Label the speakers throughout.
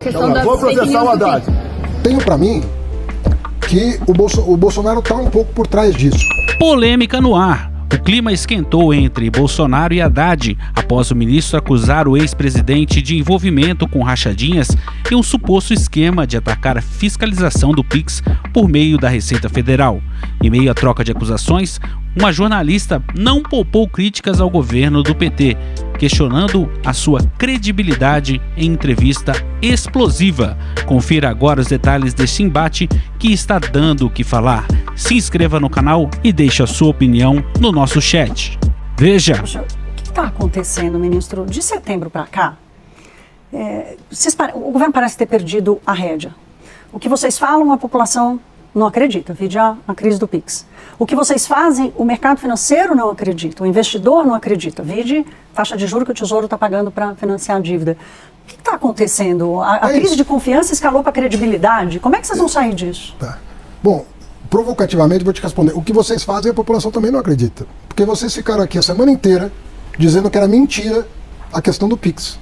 Speaker 1: Vou processar o Haddad.
Speaker 2: Tenho para mim que o Bolsonaro está um pouco por trás disso.
Speaker 3: Polêmica no ar. O clima esquentou entre Bolsonaro e Haddad após o ministro acusar o ex-presidente de envolvimento com rachadinhas e um suposto esquema de atacar a fiscalização do Pix por meio da Receita Federal. Em meio à troca de acusações, uma jornalista não poupou críticas ao governo do PT, questionando a sua credibilidade em entrevista explosiva. Confira agora os detalhes deste embate que está dando o que falar. Se inscreva no canal e deixe a sua opinião no nosso chat. Veja.
Speaker 4: Poxa, o que está acontecendo, ministro? De setembro para cá, o governo parece ter perdido a rédea. O que vocês falam, a população não acredita, vide a crise do Pix. O que vocês fazem, o mercado financeiro não acredita, o investidor não acredita, vide faixa de juros que o Tesouro está pagando para financiar a dívida. O que está acontecendo? A crise de confiança escalou para a credibilidade. Como é que vocês vão sair disso?
Speaker 2: Tá. Bom, provocativamente vou te responder. O que vocês fazem, a população também não acredita. Porque vocês ficaram aqui a semana inteira dizendo que era mentira a questão do Pix.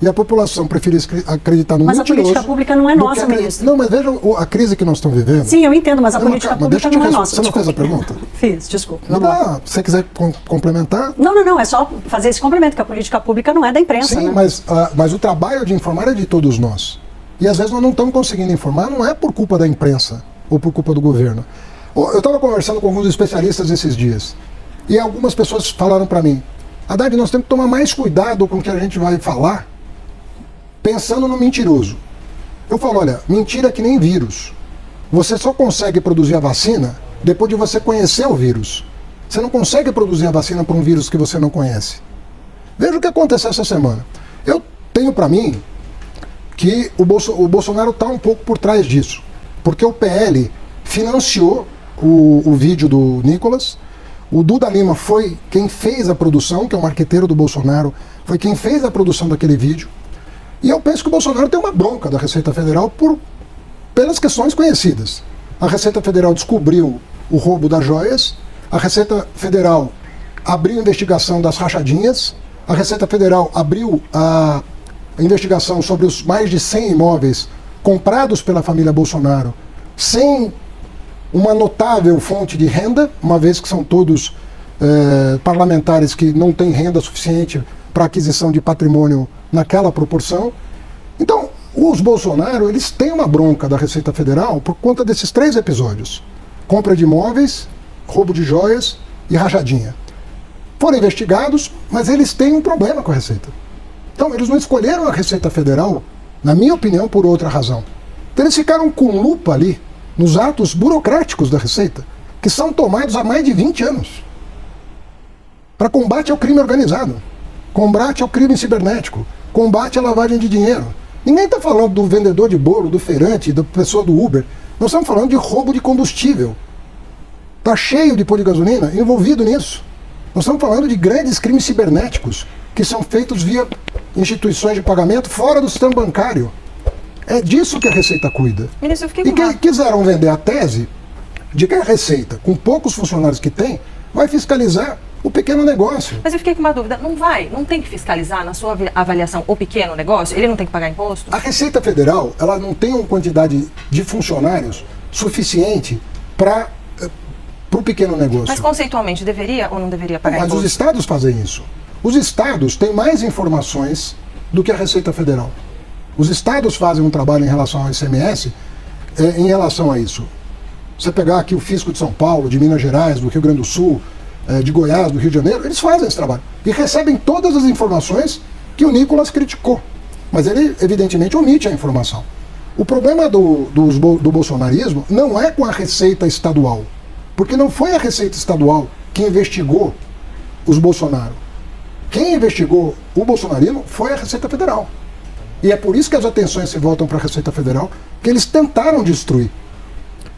Speaker 2: E a população prefere acreditar no mentiroso.
Speaker 4: Mas a política pública não é nossa, ministro.
Speaker 2: Não, mas veja a crise que nós estamos vivendo.
Speaker 4: Sim, eu entendo, mas a política pública não é nossa.
Speaker 2: Você não fez a pergunta?
Speaker 4: Fiz, desculpa.
Speaker 2: Se você quiser complementar...
Speaker 4: Não, é só fazer esse complemento, que a política pública não é da imprensa.
Speaker 2: Sim,
Speaker 4: né?
Speaker 2: mas o trabalho de informar é de todos nós. E às vezes nós não estamos conseguindo informar, não é por culpa da imprensa ou por culpa do governo. Eu estava conversando com alguns especialistas esses dias, e algumas pessoas falaram para mim: Haddad, nós temos que tomar mais cuidado com o que a gente vai falar, pensando no mentiroso. Eu falo, olha, mentira é que nem vírus. Você só consegue produzir a vacina depois de você conhecer o vírus. Você não consegue produzir a vacina para um vírus que você não conhece. Veja o que aconteceu essa semana. Eu tenho para mim que o Bolsonaro está um pouco por trás disso, porque o PL financiou o vídeo do Nicolas. O Duda Lima foi quem fez a produção, que é o marqueteiro do Bolsonaro, foi quem fez a produção daquele vídeo. E eu penso que o Bolsonaro tem uma bronca da Receita Federal pelas questões conhecidas. A Receita Federal descobriu o roubo das joias, a Receita Federal abriu a investigação das rachadinhas, a Receita Federal abriu a investigação sobre os mais de 100 imóveis comprados pela família Bolsonaro sem uma notável fonte de renda, uma vez que são todos parlamentares que não têm renda suficiente para aquisição de patrimônio naquela proporção. Então, os Bolsonaro, eles têm uma bronca da Receita Federal por conta desses 3 episódios: compra de imóveis, roubo de joias e rachadinha. Foram investigados, mas eles têm um problema com a Receita. Então, eles não escolheram a Receita Federal, na minha opinião, por outra razão. Então, eles ficaram com lupa ali nos atos burocráticos da Receita, que são tomados há mais de 20 anos, para combate ao crime organizado, combate ao crime cibernético, combate à lavagem de dinheiro. Ninguém está falando do vendedor de bolo, do feirante, da pessoa do Uber. Nós estamos falando de roubo de combustível. Está cheio de posto de gasolina envolvido nisso. Nós estamos falando de grandes crimes cibernéticos que são feitos via instituições de pagamento fora do sistema bancário. É disso que a Receita cuida.
Speaker 5: Ministro, eu fiquei
Speaker 2: e quiseram vender a tese de que a Receita, com poucos funcionários que tem, vai fiscalizar o pequeno negócio.
Speaker 5: Mas eu fiquei com uma dúvida. Não tem que fiscalizar, na sua avaliação, o pequeno negócio? Ele não tem que pagar imposto?
Speaker 2: A Receita Federal, ela não tem uma quantidade de funcionários suficiente para o pequeno negócio.
Speaker 5: Mas conceitualmente, deveria ou não deveria pagar imposto?
Speaker 2: Mas os estados fazem isso. Os estados têm mais informações do que a Receita Federal. Os estados fazem um trabalho em relação ao ICMS, em relação a isso. Você pegar aqui o fisco de São Paulo, de Minas Gerais, do Rio Grande do Sul, de Goiás, do Rio de Janeiro, eles fazem esse trabalho. E recebem todas as informações que o Nicolas criticou. Mas ele, evidentemente, omite a informação. O problema do bolsonarismo não é com a Receita Estadual. Porque não foi a Receita Estadual que investigou os Bolsonaro. Quem investigou o bolsonarismo foi a Receita Federal. E é por isso que as atenções se voltam para a Receita Federal, que eles tentaram destruir.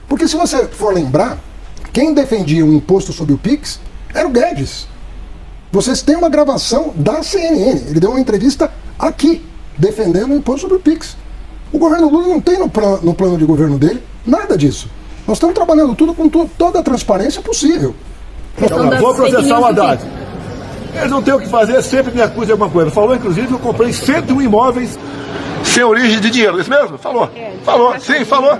Speaker 2: Porque se você for lembrar, quem defendia o imposto sobre o Pix era o Guedes. Vocês têm uma gravação da CNN, ele deu uma entrevista aqui, defendendo o imposto sobre o Pix. O governo Lula não tem no plano de governo dele nada disso. Nós estamos trabalhando tudo com toda a transparência possível.
Speaker 1: Vou processar o Haddad. Eles não têm o que fazer, sempre me acusam de alguma coisa. Falou, inclusive, que eu comprei 101 imóveis sem origem de dinheiro, isso mesmo? Falou. Falou, sim, falou.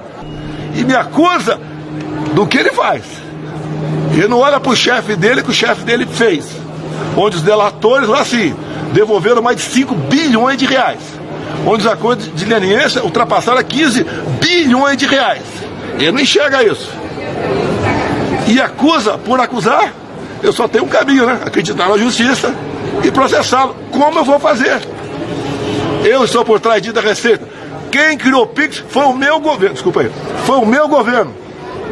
Speaker 1: E me acusa do que ele faz. Ele não olha para o chefe dele, que o chefe dele fez. Onde os delatores, lá sim, devolveram mais de 5 bilhões de reais. Onde os acordos de leniência ultrapassaram 15 bilhões de reais. Ele não enxerga isso. E acusa, por acusar, eu só tenho um caminho, né? Acreditar na justiça e processá-lo. Como eu vou fazer? Eu estou por trás da Receita. Quem criou o Pix foi o meu governo, desculpa aí, foi o meu governo.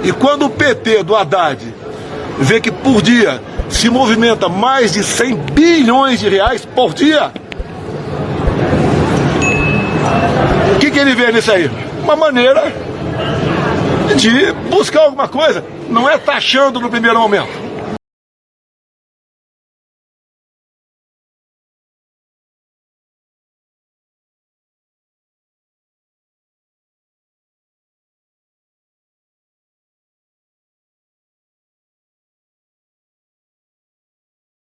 Speaker 1: E quando o PT do Haddad vê que por dia se movimenta mais de 100 bilhões de reais por dia, o que ele vê nisso aí? Uma maneira de buscar alguma coisa, não é taxando no primeiro momento.